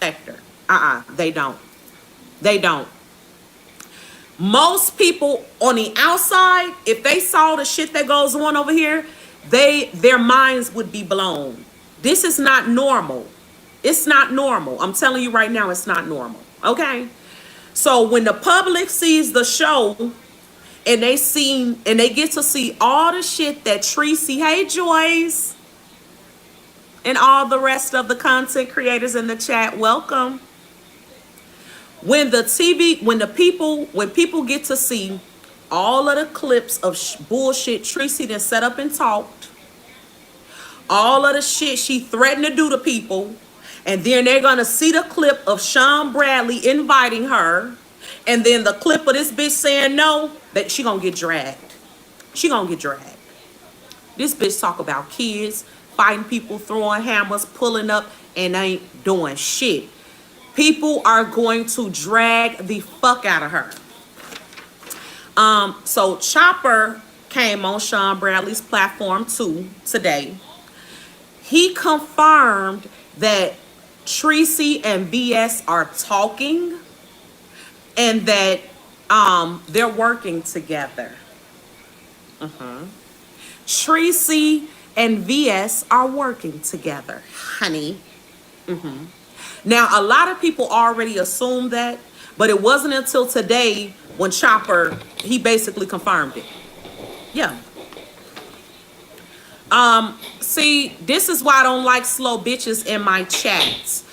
sector. They don't. They don't. Most people on the outside, if they saw the shit that goes on over here, their minds would be blown. This is not normal. It's not normal. I'm telling you right now, it's not normal. Okay? So when the public sees the show and they get to see all the shit that Tracy, hey Joyce, and all the rest of the content creators in the chat, welcome. When people get to see all of the clips of bullshit Tracy done set up and talked, all of the shit she threatened to do to people, and then they're gonna see the clip of Sean Bradley inviting her, and then the clip of this bitch saying no, that she gonna get dragged. She gonna get dragged. This bitch talk about kids, fighting people, throwing hammers, pulling up, and ain't doing shit. People are going to drag the fuck out of her. So Chopper came on Sean Bradley's platform too today. He confirmed that Tracy and BS are talking and that they're working together. Tracy and VS are working together, honey. Now, a lot of people already assumed that, but it wasn't until today when Chopper, he basically confirmed it. Yeah. See, this is why I don't like slow bitches in my chats.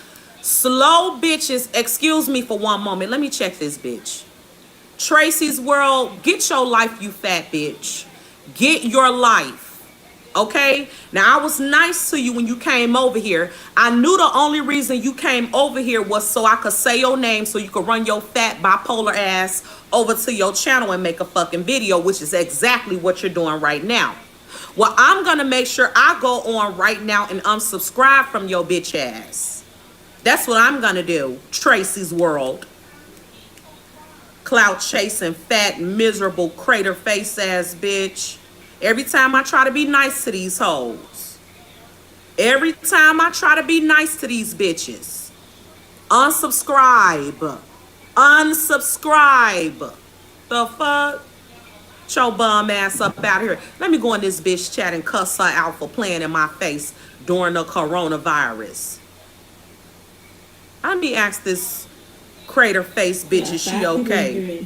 Slow bitches, excuse me for one moment. Let me check this bitch. Tracy's World, get your life, you fat bitch. Get your life. Okay? Now, I was nice to you when you came over here. I knew the only reason you came over here was so I could say your name so you could run your fat bipolar ass over to your channel and make a fucking video, which is exactly what you're doing right now. Well, I'm going to make sure I go on right now and unsubscribe from your bitch ass. That's what I'm going to do. Tracy's World. Clout chasing, fat, miserable, crater face ass bitch. Every time I try to be nice to these hoes. Every time I try to be nice to these bitches. Unsubscribe. Unsubscribe. The fuck? Get your bum ass up out here. Let me go in this bitch chat and cuss her out for playing in my face during the coronavirus. Let me ask this crater face bitch, is she okay?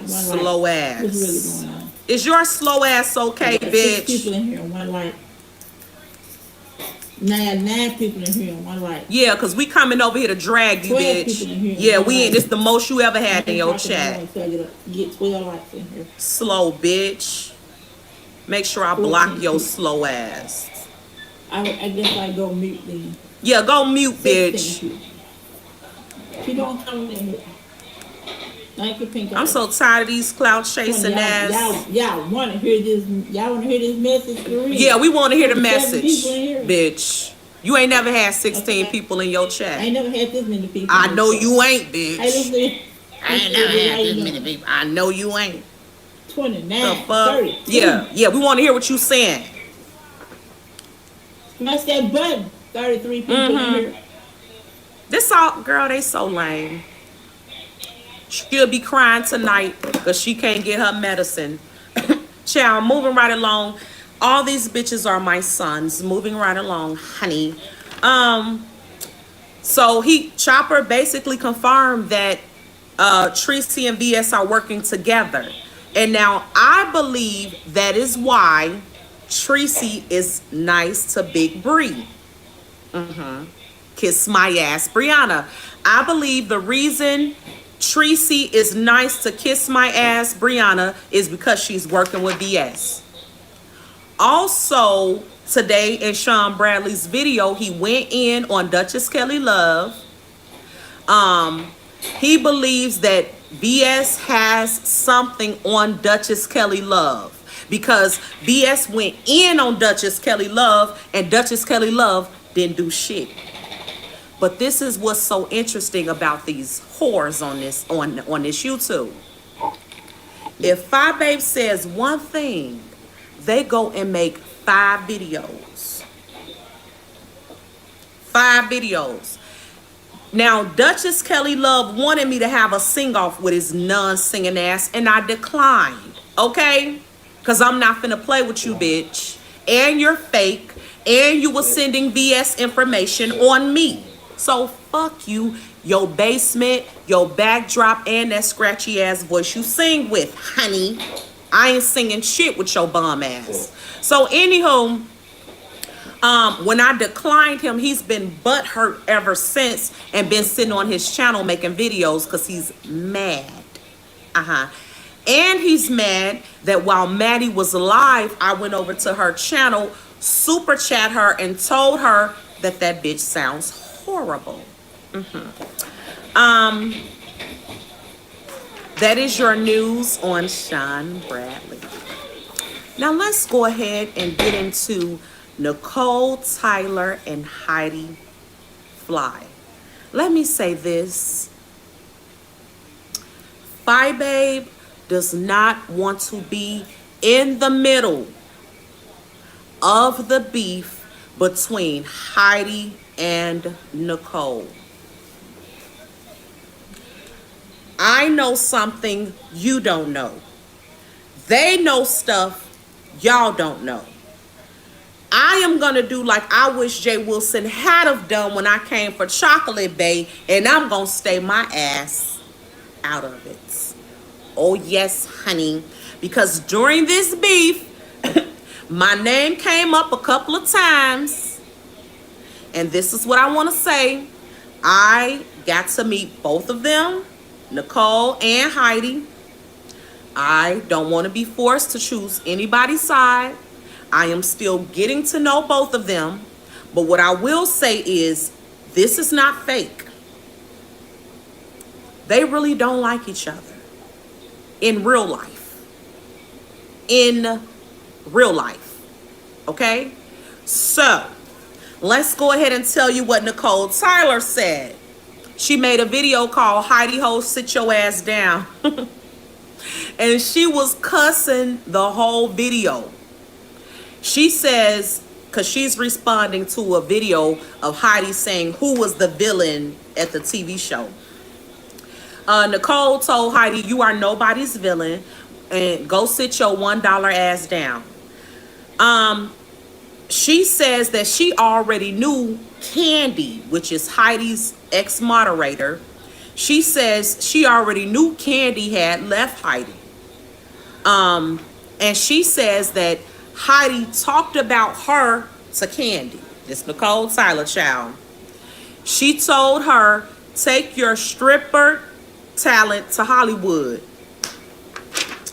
Slow ass. What's really going on? Is your slow ass okay, bitch? 6 people in here on one light. 9 people in here on one light. Yeah, because we coming over here to drag you, bitch. Yeah, we ain't. This the most you ever had in your chat. Get 12 lights in here. Slow bitch. Make sure I block your slow ass. I guess I go mute then. Yeah, go mute, bitch. She don't come in here. Thank you, Pink. I'm so tired of these clout chasing ass. Y'all want to hear this? Y'all want to hear this message for real? Yeah, we want to hear the message, bitch. You ain't never had 16 people in your chat. I ain't never had this many people. I know you ain't, bitch. I ain't never had this many people. I know you ain't. 29, 30. Yeah, we want to hear what you saying. Smash that button. 33 people in here. This all, girl, they so lame. She'll be crying tonight because she can't get her medicine. Child, moving right along. All these bitches are my sons. Moving right along, honey. So Chopper basically confirmed that Tracy and VS are working together. And now I believe that is why Tracy is nice to Big Bree. Kiss my ass, Brianna. I believe the reason Tracy is nice to kiss my ass, Brianna, is because she's working with VS. Also, today in Sean Bradley's video, he went in on Duchess Kelly Love. He believes that VS has something on Duchess Kelly Love because VS went in on Duchess Kelly Love and Duchess Kelly Love didn't do shit. But this is what's so interesting about these whores on this YouTube. If Five Babe says one thing, they go and make 5 videos. 5 videos. Now, Duchess Kelly Love wanted me to have a sing-off with his non-singing ass, and I declined, okay? Because I'm not finna play with you, bitch. And you're fake, and you were sending BS information on me. So, fuck you, your basement, your backdrop, and that scratchy-ass voice you sing with, honey. I ain't singing shit with your bum ass. So, anywho, when I declined him, he's been butthurt ever since and been sitting on his channel making videos because he's mad. And he's mad that while Maddie was live, I went over to her channel, super chat her, and told her that that bitch sounds horrible. That is your news on Sean Bradley. Now let's go ahead and get into Nicole Tyler and Heidi Fly. Let me say this. Fi Babe does not want to be in the middle of the beef between Heidi and Nicole. I know something you don't know. They know stuff y'all don't know. I am going to do like I wish Jay Wilson had have done when I came for Chocolate Bay, and I'm going to stay my ass out of it. Oh, yes, honey. Because during this beef, my name came up a couple of times. And this is what I want to say. I got to meet both of them, Nicole and Heidi. I don't want to be forced to choose anybody's side. I am still getting to know both of them. But what I will say is, this is not fake. They really don't like each other. In real life. In real life. Okay? So, let's go ahead and tell you what Nicole Tyler said. She made a video called Heidi Ho, Sit Your Ass Down. And she was cussing the whole video. She says, because she's responding to a video of Heidi saying who was the villain at the TV show. Nicole told Heidi, you are nobody's villain, and go sit your $1 ass down. She says that she already knew Candy, which is Heidi's ex-moderator. She says she already knew Candy had left Heidi. And she says that Heidi talked about her to Candy. This Nicole Tyler child. She told her, take your stripper talent to Hollywood.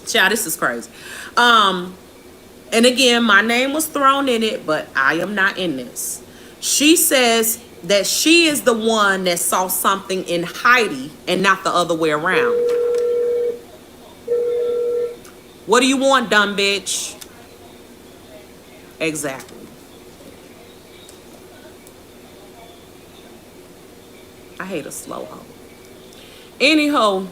Child, this is crazy. And again, my name was thrown in it, but I am not in this. She says that she is the one that saw something in Heidi and not the other way around. What do you want, dumb bitch? Exactly. I hate a slow hoe. Anyhow,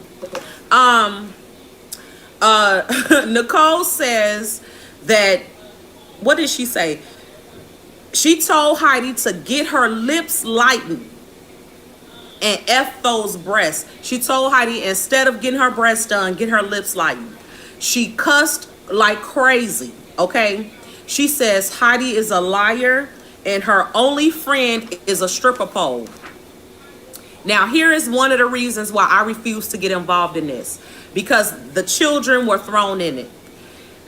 Nicole says that, what did she say? She told Heidi to get her lips lightened and F those breasts. She told Heidi instead of getting her breasts done, get her lips lightened. She cussed like crazy, okay? She says Heidi is a liar and her only friend is a stripper pole. Now, here is one of the reasons why I refuse to get involved in this. Because the children were thrown in it.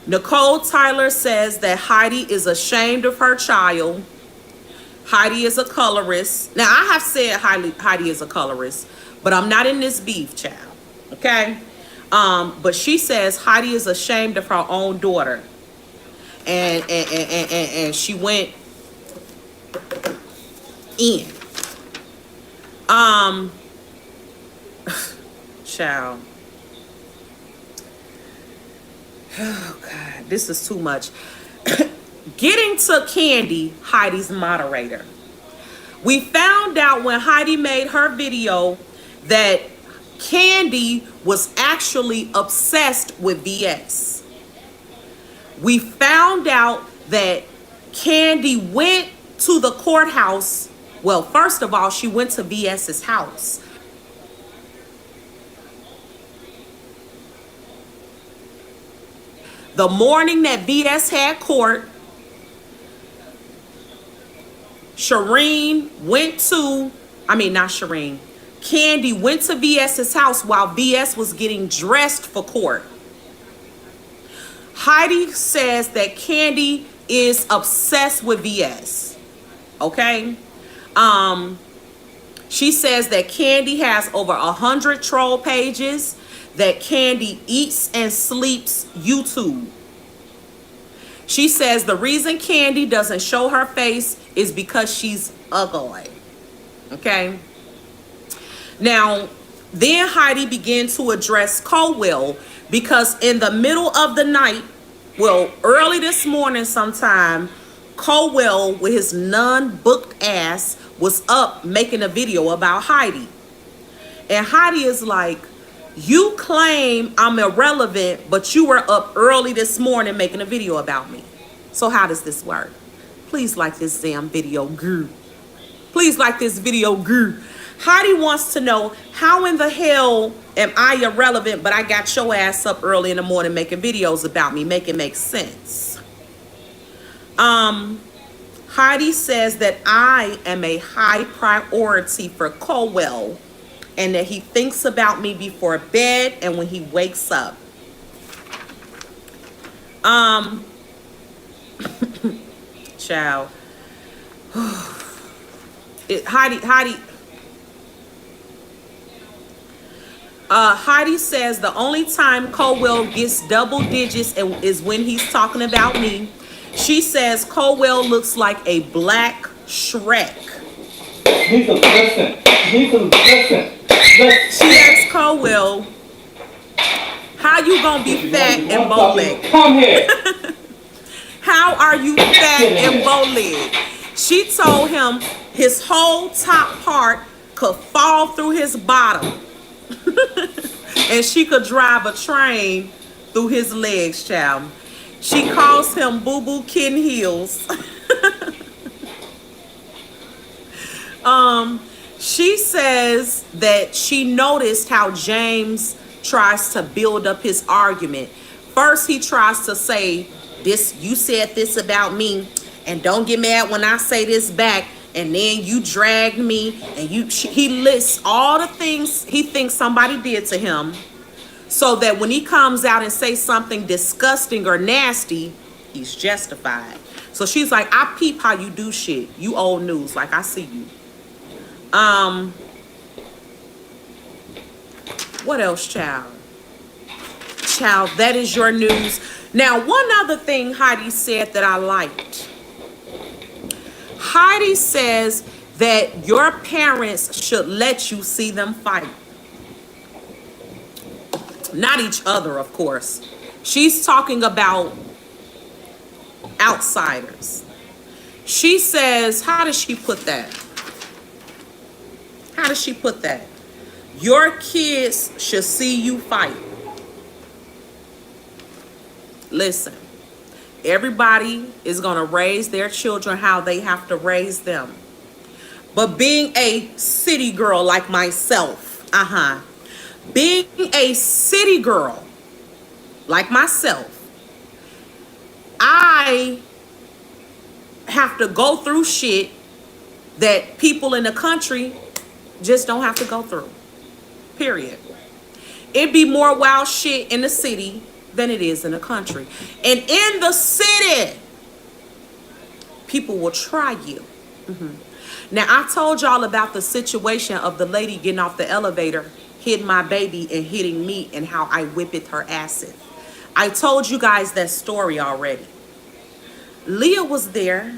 Nicole Tyler says that Heidi is ashamed of her child. Heidi is a colorist. Now, I have said Heidi is a colorist, but I'm not in this beef, child. Okay? But she says Heidi is ashamed of her own daughter. And she went in. Child. Oh, God. This is too much. Getting to Candy, Heidi's moderator. We found out when Heidi made her video that Candy was actually obsessed with VS. We found out that Candy went to the courthouse Well, first of all, she went to VS's house. The morning that VS had court, Shireen went to, I mean, not Shireen, Candy went to VS's house while VS was getting dressed for court. Heidi says that Candy is obsessed with VS. Okay? She says that Candy has over 100 troll pages, that Candy eats and sleeps YouTube. She says the reason Candy doesn't show her face is because she's ugly. Okay? Now, then Heidi began to address Colwell because in the middle of the night, well, early this morning sometime, Colwell with his non-booked ass was up making a video about Heidi. And Heidi is like, you claim I'm irrelevant, but you were up early this morning making a video about me. So how does this work? Please like this damn video, girl. Please like this video, girl. Heidi wants to know, how in the hell am I irrelevant, but I got your ass up early in the morning making videos about me? Make it make sense. Heidi says that I am a high priority for Colwell and that he thinks about me before bed and when he wakes up. Child. Heidi says the only time Colwell gets double digits is when he's talking about me. She says Colwell looks like a black Shrek. She asks Colwell, how you gonna be fat and bow-legged? Come here. How are you fat and bow-legged? She told him his whole top part could fall through his bottom. And she could drive a train through his legs, child. She calls him Boo Boo Kitten Heels. She says that she noticed how James tries to build up his argument. First, he tries to say, "This, you said this about me, and don't get mad when I say this back. And then you dragged me," and he lists all the things he thinks somebody did to him, so that when he comes out and says something disgusting or nasty, he's justified. So she's like, I peep how you do shit. You old news, like I see you. What else, child? Child, that is your news. Now, one other thing Heidi said that I liked. Heidi says that your parents should let you see them fight. Not each other, of course. She's talking about outsiders. She says, how does she put that? How does she put that? Your kids should see you fight. Listen, everybody is going to raise their children how they have to raise them. But being a city girl like myself, being a city girl like myself, I have to go through shit that people in the country just don't have to go through. Period. It'd be more wild shit in the city than it is in the country. And in the city, people will try you. Now, I told y'all about the situation of the lady getting off the elevator, hitting my baby and hitting me, and how I whipped her acid. I told you guys that story already. Leah was there.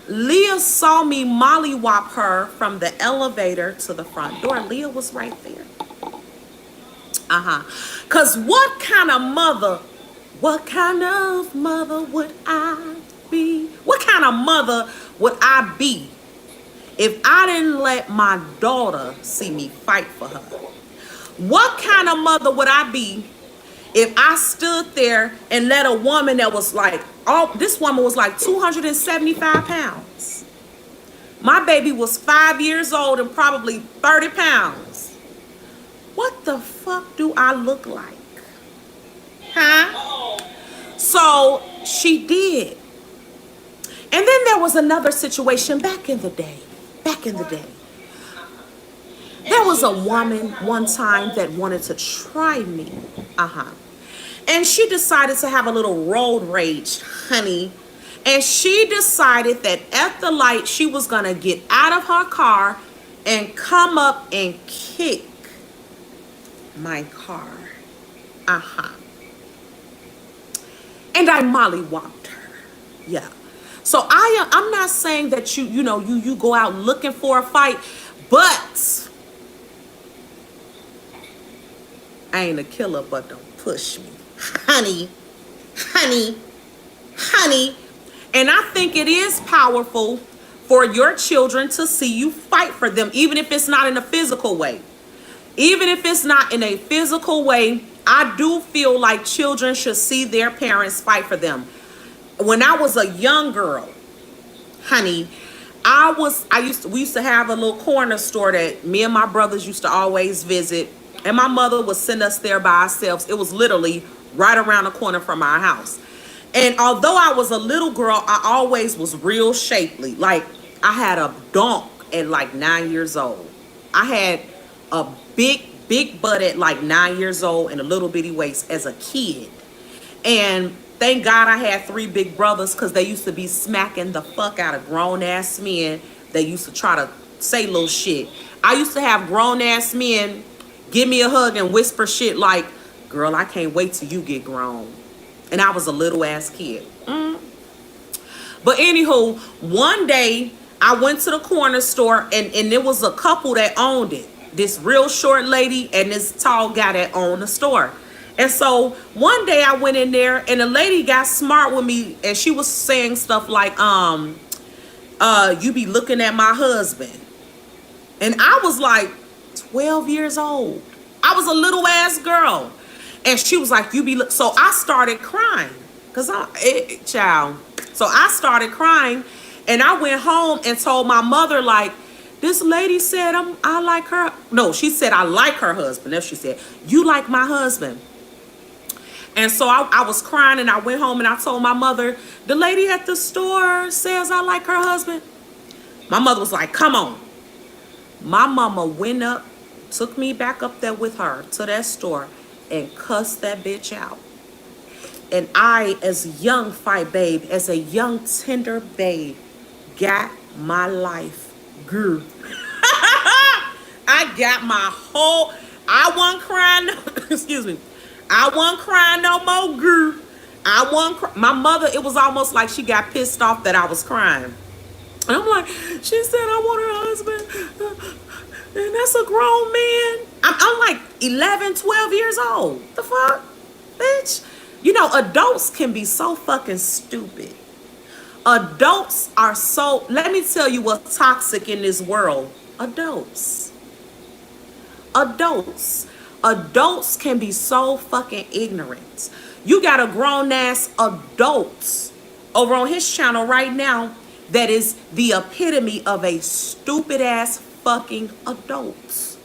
Leah saw me mollywop her from the elevator to the front door. Leah was right there. Because what kind of mother would I be? What kind of mother would I be if I didn't let my daughter see me fight for her? What kind of mother would I be if I stood there and let a woman that was like, this woman was like 275 pounds. My baby was 5 years old and probably 30 pounds. What the fuck do I look like? Huh? So she did. And then there was another situation back in the day. Back in the day. There was a woman one time that wanted to try me. And she decided to have a little road rage, honey. And she decided that at the light, she was going to get out of her car and come up and kick my car. And I mollywopped her. Yeah. So I'm not saying that you go out looking for a fight, but I ain't a killer, but don't push me. Honey, honey, honey. And I think it is powerful for your children to see you fight for them, even if it's not in a physical way. Even if it's not in a physical way, I do feel like children should see their parents fight for them. When I was a young girl, honey, we used to have a little corner store that me and my brothers used to always visit, and my mother would send us there by ourselves. It was literally right around the corner from our house. And although I was a little girl, I always was real shapely. Like, I had a donk at like 9 years old. I had a big butt at like 9 years old and a little bitty waist as a kid. And thank God I had 3 big brothers, because they used to be smacking the fuck out of grown-ass men. They used to try to say little shit. I used to have grown-ass men give me a hug and whisper shit like, girl, I can't wait till you get grown. And I was a little-ass kid. But anywho, one day I went to the corner store, and there was a couple that owned it. This real short lady and this tall guy that owned the store. And so one day I went in there, and the lady got smart with me, and she was saying stuff like, you be looking at my husband. And I was like 12 years old. I was a little ass girl. And she was like, so I started crying. Child. So I started crying, and I went home and told my mother, like, this lady said I like her. No, she said I like her husband. That's what she said. You like my husband. And so I was crying, and I went home and I told my mother, the lady at the store says I like her husband. My mother was like, come on. My mama went up, took me back up there with her to that store, and cussed that bitch out. And I, as a young fight babe, as a young tender babe, got my life. Girl. I got my whole, I wasn't crying, excuse me. I wasn't crying no more, girl. I wasn't cry. My mother, it was almost like she got pissed off that I was crying. And I'm like, she said I want her husband. And that's a grown man. I'm like 11, 12 years old. The fuck? Bitch. You know, adults can be so fucking stupid. Adults are so, let me tell you what's toxic in this world. Adults. Adults can be so fucking ignorant. You got a grown ass adult over on his channel right now that is the epitome of a stupid ass fucking adult.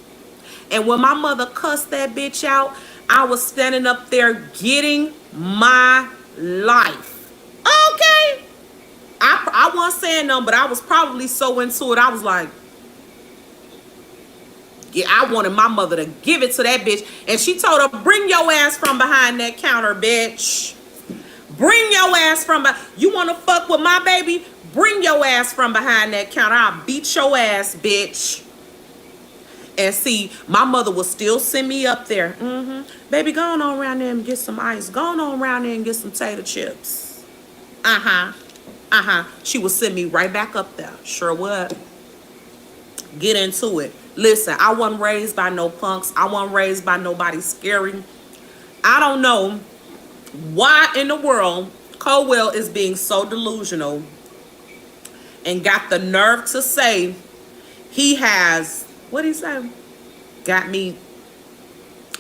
And when my mother cussed that bitch out, I was standing up there getting my life. Okay. I wasn't saying nothing, but I was probably so into it. I was like, yeah, I wanted my mother to give it to that bitch. And she told her, bring your ass from behind that counter, bitch. Bring your ass from behind. You want to fuck with my baby? Bring your ass from behind that counter. I'll beat your ass, bitch. And see, my mother will still send me up there. Baby, go on around there and get some ice. Go on around there and get some tater chips. She will send me right back up there. Sure would. Get into it. Listen, I wasn't raised by no punks. I wasn't raised by nobody scary. I don't know why in the world Cowell is being so delusional and got the nerve to say he has, what he say? Got me,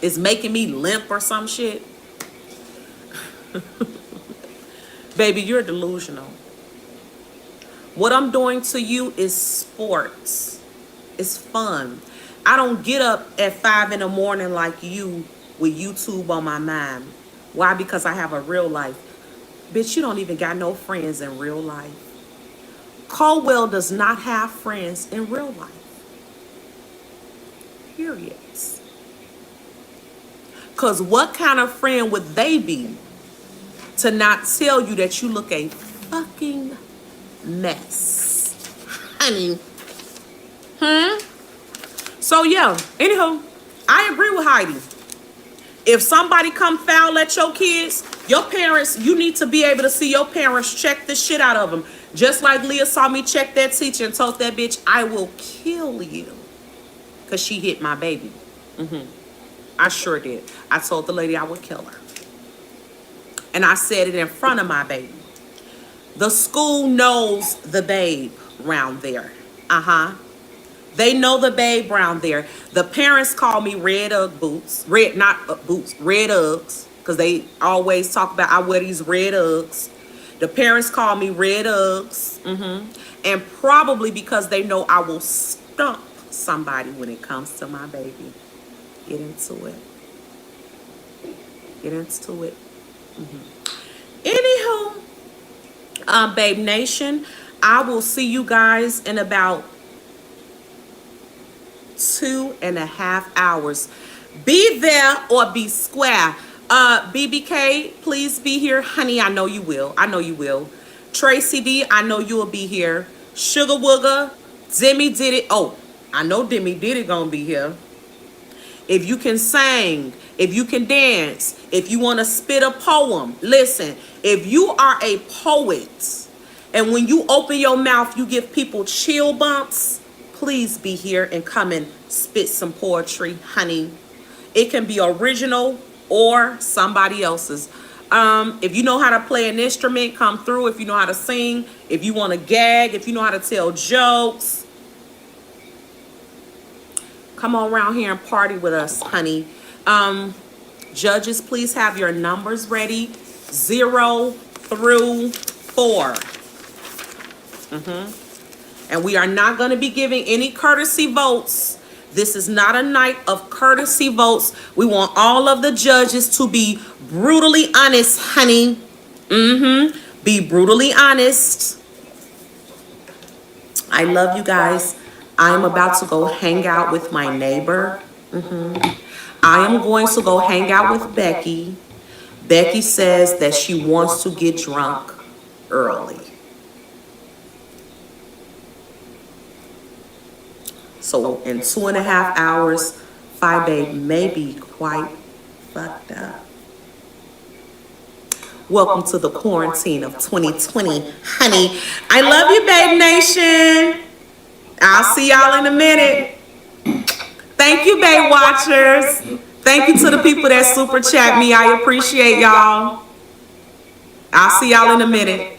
is making me limp or some shit. Baby, you're delusional. What I'm doing to you is sports. It's fun. I don't get up at 5 in the morning like you with YouTube on my mind. Why? Because I have a real life. Bitch, you don't even got no friends in real life. Caldwell does not have friends in real life. Period. Because what kind of friend would they be to not tell you that you look a fucking mess? Honey. So yeah, anyhow, I agree with Heidi. If somebody come foul at your kids, your parents, you need to be able to see your parents check the shit out of them. Just like Leah saw me check that teacher and told that bitch, I will kill you. Because she hit my baby. I sure did. I told the lady I would kill her. And I said it in front of my baby. The school knows the babe round there. They know the babe round there. The parents call me red Ugg boots. Red, not boots, red Uggs. Because they always talk about I wear these red Uggs. The parents call me red Uggs. And probably because they know I will stump somebody when it comes to my baby. Get into it. Get into it. Anywho, Babe Nation, I will see you guys in about 2.5 hours. Be there or be square. BBK, please be here. Honey, I know you will. I know you will. Tracy D, I know you will be here. Sugar Wooger, Demi Did It. Oh, I know Demi Did It gonna be here. If you can sing, if you can dance, if you want to spit a poem, listen, if you are a poet and when you open your mouth, you give people chill bumps, please be here and come and spit some poetry, honey. It can be original or somebody else's. If you know how to play an instrument, come through. If you know how to sing, if you want to gag, if you know how to tell jokes, come on around here and party with us, honey. Judges, please have your numbers ready. 0 through 4. And we are not going to be giving any courtesy votes. This is not a night of courtesy votes. We want all of the judges to be brutally honest, honey. Be brutally honest. I love you guys. I'm about to go hang out with my neighbor. I am going to go hang out with Becky. Becky says that she wants to get drunk early. So in 2.5 hours, Phi Babe may be quite fucked up. Welcome to the quarantine of 2020, honey. I love you, Babe Nation. I'll see y'all in a minute. Thank you, Babe Watchers. Thank you to the people that super chat me. I appreciate y'all. I'll see y'all in a minute.